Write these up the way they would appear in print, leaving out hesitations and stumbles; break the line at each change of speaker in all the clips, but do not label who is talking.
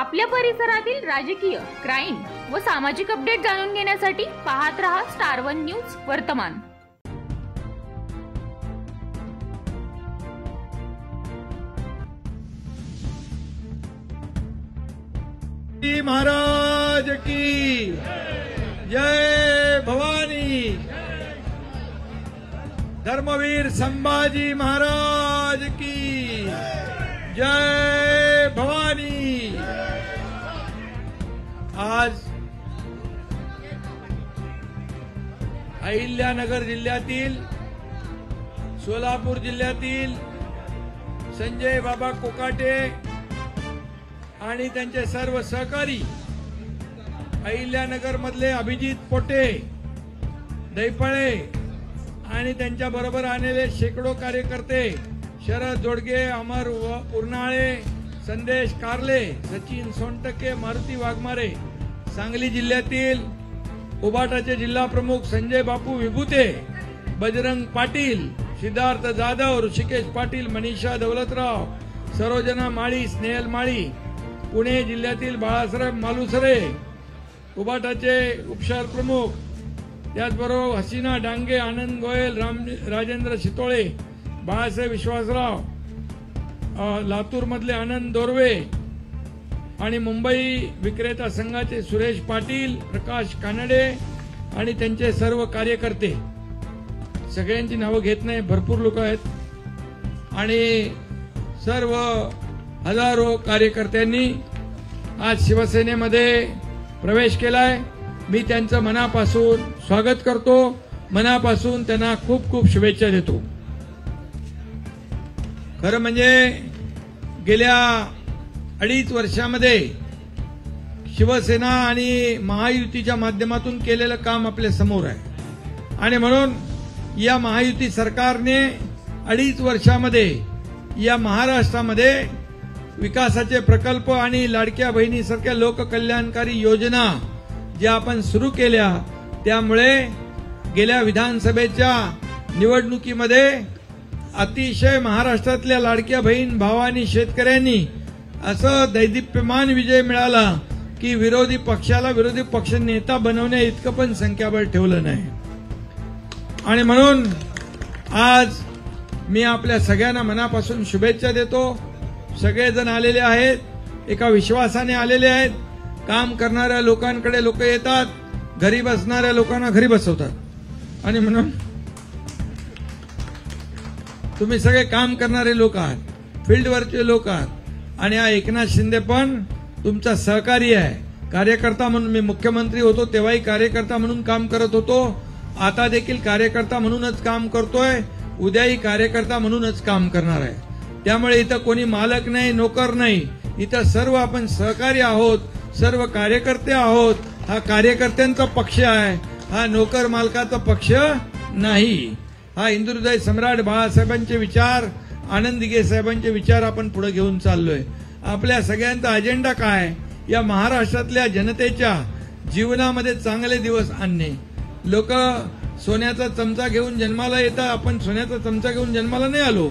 आपल्या परिसरातील राजकीय, क्राईम व सामाजिक अपडेट जाणून घेण्यासाठी पाहत रहा स्टार वन न्यूज वर्तमान।
महाराज की जय भवानी। धर्मवीर संभाजी महाराज की जय भवानी। आज अहिल्यानगर जिल्ह्यातील, सोलापूर जिल्ह्यातील संजय बाबा कोकाटे आणि त्यांचे सर्व सहकारी, अहिल्यानगर मधले अभिजित पोटे, दैपळे आणि त्यांच्या बरोबर आलेले शेकडो कार्यकर्ते, शरद जोडगे, अमर उरनाळे, संदेश कारले, सचिन सोनटके, मारुती वाघमारे, सांगली जिल्ह्यातील उबाटाचे जिल्हा प्रमुख संजय बापू विभूते, बजरंग पाटील, सिद्धार्थ जाधव, ऋषिकेश पाटील, मनीषा दौलतराव, सरोजना माळी, स्नेहल माळी, पुणे जिल्ह्यातील बाळासाहेब मालुसरे, उबाटाचे उपशहर प्रमुख, त्याचबरोबर हसीना डांगे, आनंद गोयल, राजेंद्र शितोळे, बाळासाहेब विश्वासराव, लातूर मधले आनंद दोरवे आणि मुंबई विक्रेता संघाचे सुरेश पाटील, प्रकाश कानडे आणि त्यांचे सर्व कार्यकर्ते, सगळ्यांची नावं घेत नाही, भरपूर लोक आहेत आणि सर्व हजारो कार्यकर्त्यांनी आज शिवसेनेमध्ये प्रवेश केलाय। मी त्यांचं मनापासून स्वागत करतो, मनापासून त्यांना खूप खूप शुभेच्छा देतो। खरं म्हणजे गेल्या 2.5 वर्षामध्ये शिवसेना आणि महायुतीच्या माध्यमातून केलेलं काम आपल्या समोर आहे आणि म्हणून या महायुती सरकारने 2.5 वर्षामध्ये या महाराष्ट्रामध्ये विकासाचे प्रकल्प आणि लाडक्या बहिणीसारख्या लोककल्याणकारी योजना ज्या आपण सुरू केल्या, त्यामुळे गेल्या विधानसभेच्या निवडणुकीमध्ये अतिशय महाराष्ट्रातल्या लाडक्या बहीण भावांनी, शेतकऱ्यांनी असं दैदिप्यमान विजय मिळाला की विरोधी पक्षाला विरोधी पक्ष नेता बनवण्या इतकं पण संख्याबळ ठेवलं नाही। आणि म्हणून आज मी आपल्या सगळ्यांना मनापासून शुभेच्छा देतो। सगळेजण आलेले आहेत, एका विश्वासाने आलेले आहेत। काम करणाऱ्या लोकांकडे लोक येतात, घरी बसणाऱ्या लोकांना घरी बसवतात आणि म्हणून तुम्ही सगळे काम करणारे लोक आहात, फील्डवरचे लोक आहात आणि हा एकनाथ शिंदे पण तुमचा सहकारी आहे। कार्यकर्ता म्हणून मी मुख्यमंत्री होतो तेव्हाही कार्यकर्ता म्हणून काम करत होतो, आता देखील कार्यकर्ता म्हणूनच काम करतोय, उद्याही कार्यकर्ता म्हणूनच काम करणार आहे। त्यामुळे इथं कोणी मालक नाही, नोकर नाही, इथं सर्व आपण सहकारी आहोत, सर्व कार्यकर्ते आहोत। हा कार्यकर्त्यांचा पक्ष आहे, हा नोकर मालकाचा पक्ष नाही। हा हिंदुहृदय सम्राट बाळासाहेबांचे विचार, आनंद दिघे साहेबांचे विचार आपण पुढे घेऊन चाललोय। आपल्या सगळ्यांचा अजेंडा काय? या महाराष्ट्रातल्या जनतेच्या जीवनामध्ये चांगले दिवस आणणे। लोक सोन्याचा चमचा घेऊन जन्माला येतात, आपण सोन्याचा चमचा घेऊन जन्माला नाही आलो,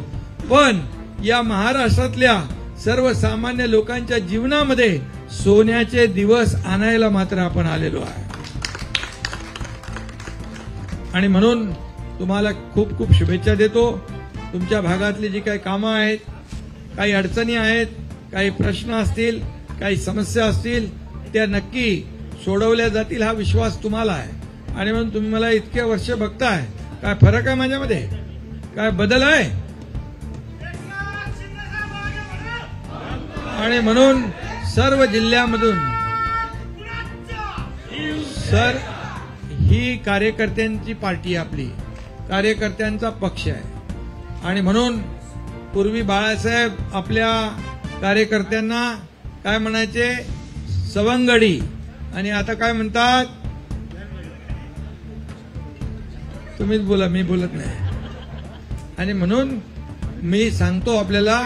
पण या महाराष्ट्रातल्या सर्वसामान्य लोकांच्या जीवनामध्ये सोन्याचे दिवस आणायला मात्र आपण आलेलो आहे। आणि म्हणून तुम्हाला खूप खूप शुभेच्छा देतो। तुमच्या भागातली जी काही कामं आहेत, काही अडचणी आहेत, काही प्रश्न असतील, काही समस्या असतील, त्या नक्की सोडवल्या जातील हा विश्वास तुम्हाला आहे। आणि म्हणून तुम्ही मला इतके वर्ष बघताय, काय फरक आहे माझ्यामध्ये, काय बदल आहे? आणि म्हणून सर्व जिल्ह्यामधून ही कार्यकर्त्यांची पार्टी, आपली कार्यकर्त्यांचा पक्ष आहे। आणि म्हणून पूर्वी बाळासाहेब आपल्या कार्यकर्त्यांना काय म्हणायचे? सवंगडी, आणि आता काय म्हणतात? तुम्हीच बोला, मी बोलत नाही। आणि म्हणून मी सांगतो आपल्याला,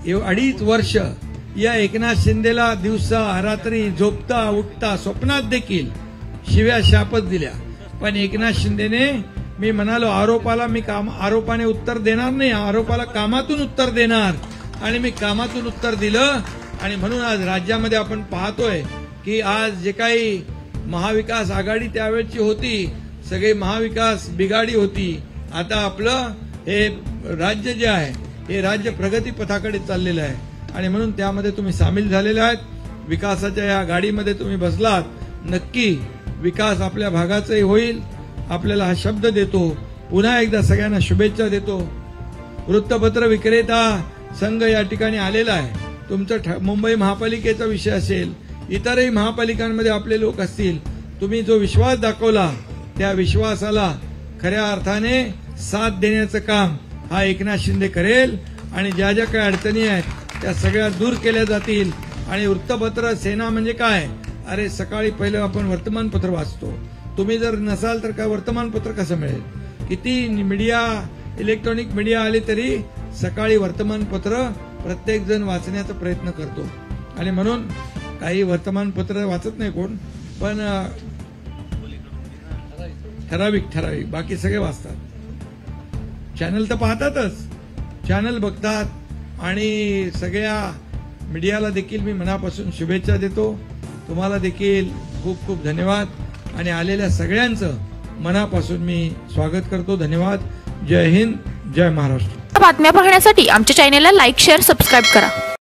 2.5 वर्ष या एकनाथ शिंदेला दिवसा रात्री झोपता उठता स्वप्नात देखील शिव्या शापच दिल्या, पण एकनाथ शिंदेने, मी म्हणालो आरोपाला मी आरोपाने उत्तर देणार नाही, आरोपाला कामातून उत्तर देणार, आणि मी कामातून उत्तर दिलं आणि म्हणून आज राज्यामध्ये आपण पाहतोय की आज जे काही महाविकास आघाडी त्यावेळची होती, सगळी महाविकास बिघाडी होती. आता आपलं हे राज्य जे आहे हे राज्य प्रगती पथाकडे चाललेलं आहे आणि म्हणून त्यामध्ये तुम्ही सामील झालेले आहेत. विकासाच्या या गाडीमध्ये तुम्ही बसलात. नक्की विकास आपल्या भागाचाही होईल. आपल्याला हा शब्द देतो. पुन्हा एकदा सगळ्यांना शुभेच्छा देतो. वृत्तपत्र विक्रेता संघ या ठिकाणी आलेला आहे. तुमचं मुंबई महापालिकेचा विषय असेल, इतरही महापालिकांमध्ये आपले लोक असतील, तुम्ही जो विश्वास दाखवला त्या विश्वासाला खऱ्या अर्थाने साथ देण्याचं काम हा एकनाथ शिंदे करेल आणि ज्या ज्या काही अडचणी आहेत त्या सगळ्या दूर केल्या जातील. आणि वृत्तपत्र सेना म्हणजे काय? अरे सकाळी पहिलं आपण वर्तमानपत्र वाचतो. तुम्ही जर नसाल तर काय वर्तमानपत्र कसं मिळेल? किती मीडिया, इलेक्ट्रॉनिक मीडिया आली तरी सकाळी वर्तमानपत्र प्रत्येक जण वाचण्याचा प्रयत्न करतो. आणि म्हणून काही वर्तमानपत्र वाचत नाही कोण, पण ठराविक बाकी सगळे वाचतात. चॅनल तर पाहतातच, चॅनल बघतात आणि सगळ्या मीडियाला देखील मी मनापासून शुभेच्छा देतो. तुम्हाला देखील खूप खूप धन्यवाद आणि आलेल्या सगळ्यांचं मनापासून मी स्वागत करतो. धन्यवाद. जय हिंद, जय महाराष्ट्र.
बातम्या पाहण्यासाठी आमच्या चॅनेलला लाईक, शेअर, सबस्क्राईब करा.